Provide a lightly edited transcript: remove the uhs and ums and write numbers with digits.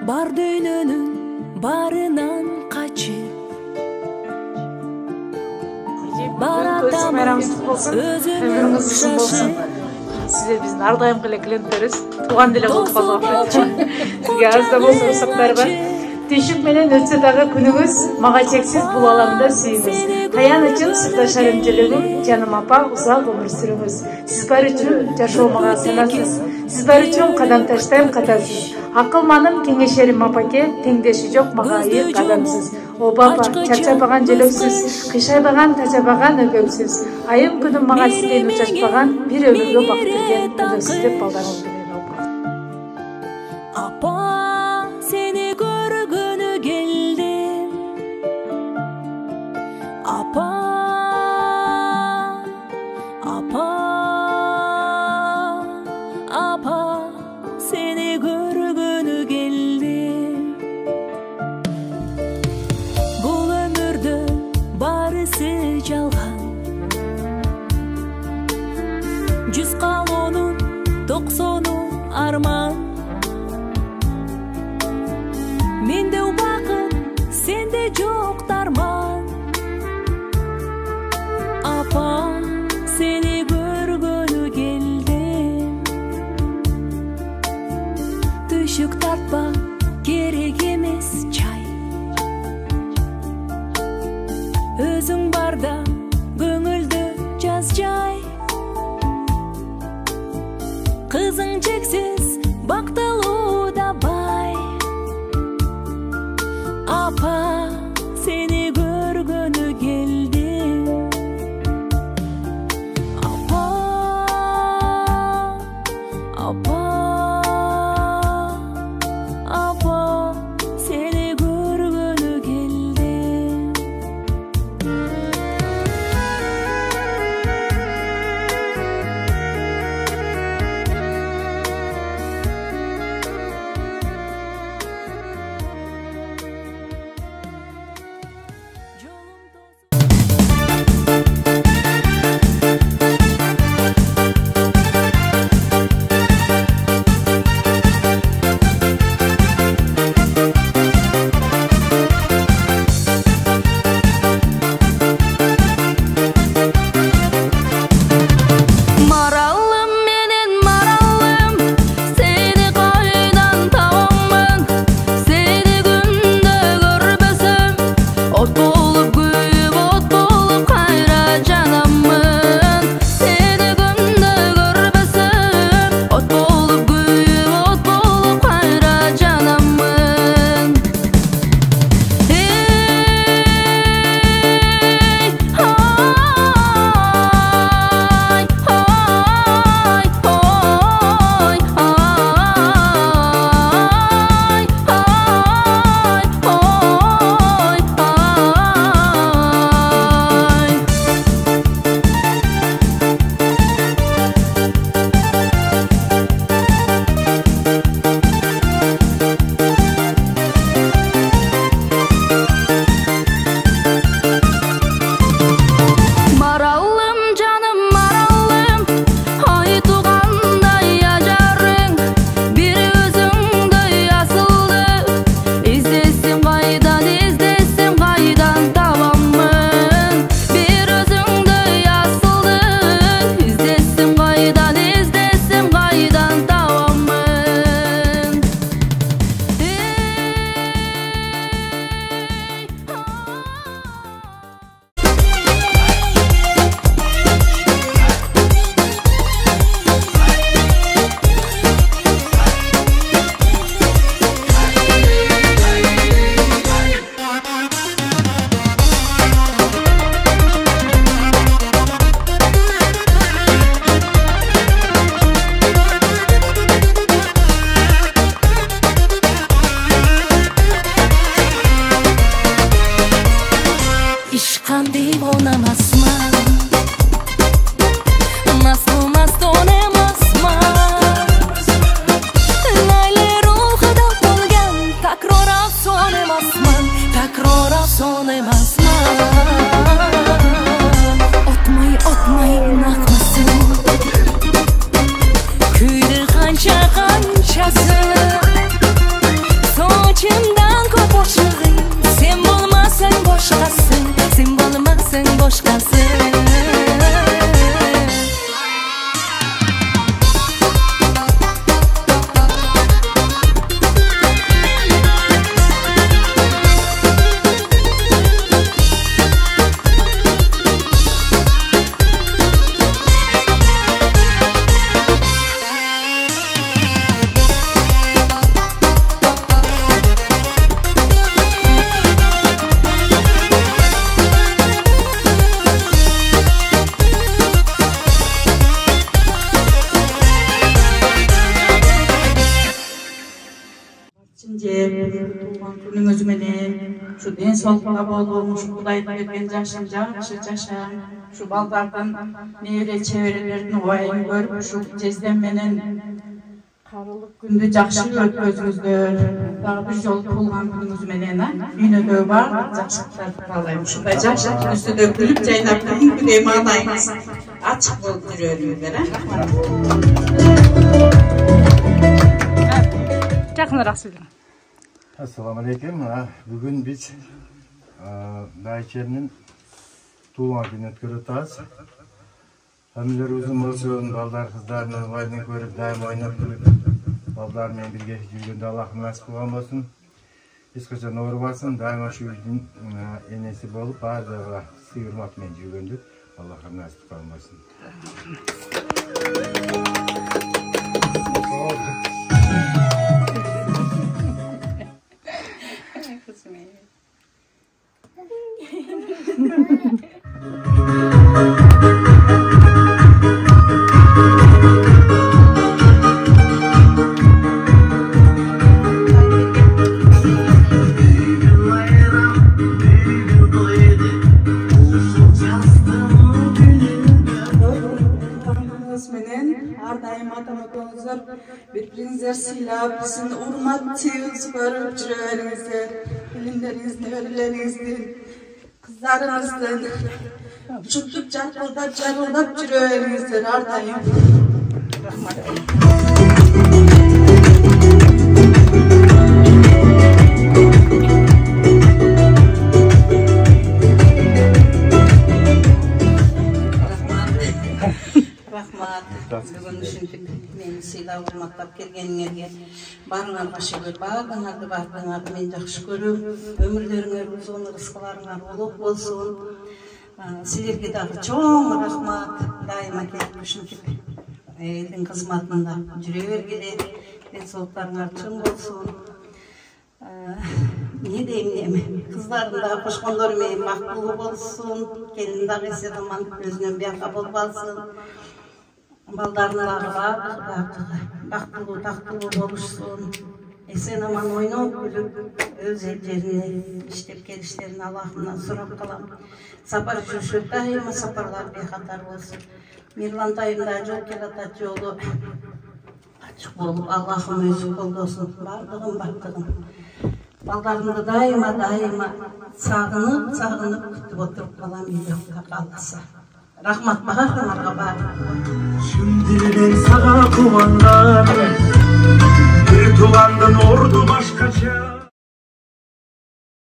бар дүйнөнүн барынан качып баратамын өзүмө шашып. Size biz ар дайым эле клиенттерибиз, тууган деле болуп калган окшойт. Сизге аз да болсо уруксаттар бар. Түйшүк менен өтсө дагы күнүңүз мага чексиз бул аламда сүйүңүз. Таян үчүн сырдаштар эмчелигим, жаным апа, узак өмүр сүрүңүз. Сиз бар үчүн жашоо мага санасыз. Сиз бар үчүн кадам таштайм катасыз. Акылманым кеңешерим апаке, теңдеши жок мага айык адамсыз. О баба, чарчабаган желөксүз, кыйшайбаган тажабаган өгөксүз. Айым күнүм мага сизден учашпаган, бир өмүргө бак берген өзүсүз деп балдарыңыз менен опа. Апа, сени көргөнү келдим. Апа, апа, апа, сени көргөнү келдим. Бул өмүрдө барысы жалган. 100 калуунун 90-у арман. Менде убакыт, сенде жок дарман. Апа, сени көргөнү келдим. Түшүк тартпа, керек эмес чай. Өзүң барда көңүлдө жаз жай. Кызың чексиз, бактылуу да бай. Апа, сени көргөнү келдим. Апа, апа, апа, сени көргөнү келдим. başkası. Tuğan gününgüz menen şu den soğukta bolmuş Kudaydı bergen jaşın jakşı jaşan şu baldardan nevre çevrelerini oyun görüp şu jezden menen karılık gündü jakşı ötközüңүздөр dagы bir jol tuğan gününgüz menen үйнөдө бар жакшылыктарды каалайм ушундай жакшы үстүдө күлүп жайнап күнгүдей маанайыңыз ачык болуп жүрөрүңүздөр. Жақынырақ сөйлең. Ассаламалейкум. Бүгін біз Дайчерінің туылған күнін өткөріп атабыз. Әмілер өзім болсын, балдар қыздарын ойнын көріп, дайым ойнап тұрып, балдармен бірге жүргенде Аллахым насip болған болсын. Ешқашан ауырбасын, дайым ашу үйдің енесі болып, барлығы сый-құрматымен жүргенде Аллахым насip болған болсын. Birbirinizler siylap, sizin urmat sevgisi görüp жүрөңүздөр, bilimlerinizden, öğrelerinizden, kızlarınızdan, uçup çarpıldap, jarıldap жүрөңүздөр ardayım. Бүгін үшінтіп мені сыйлау құрматтап келгеніңерге барыңарға шүкір, бардыңарды мен жақсы көрем. Өмірлеріңер ұзын, рызқыларыңар ұлық болсын. Сіздерге дағы чоң рахмат. Дайыма келіп үшінтіп елдің қызматында жүре бергеле. Денсаулықтарыңар чоң болсын. Не деймін, қызларында қошқондармен мақтылы болсын. Келін дағы есе заман өзінен бияқа болбалсын. Балдарындағы бақтылы болышсын. Есен аман ойнау күліп, өз елдеріне іштеп келіштерін Аллахымнан сұрап қалам. Сапар жүрші дайыма сапарлар бейхатар болсын. Мирлан тайымда жол келатат жолы açık болып, Аллахым өзі қолдосын. Бардығым. Балдарымды дайыма сағынып күтіп отырып қалам үйде қаласа. Rahmat baharlarına var. Şimdiden sana kumandan, bir tuğandan ordu başkaça.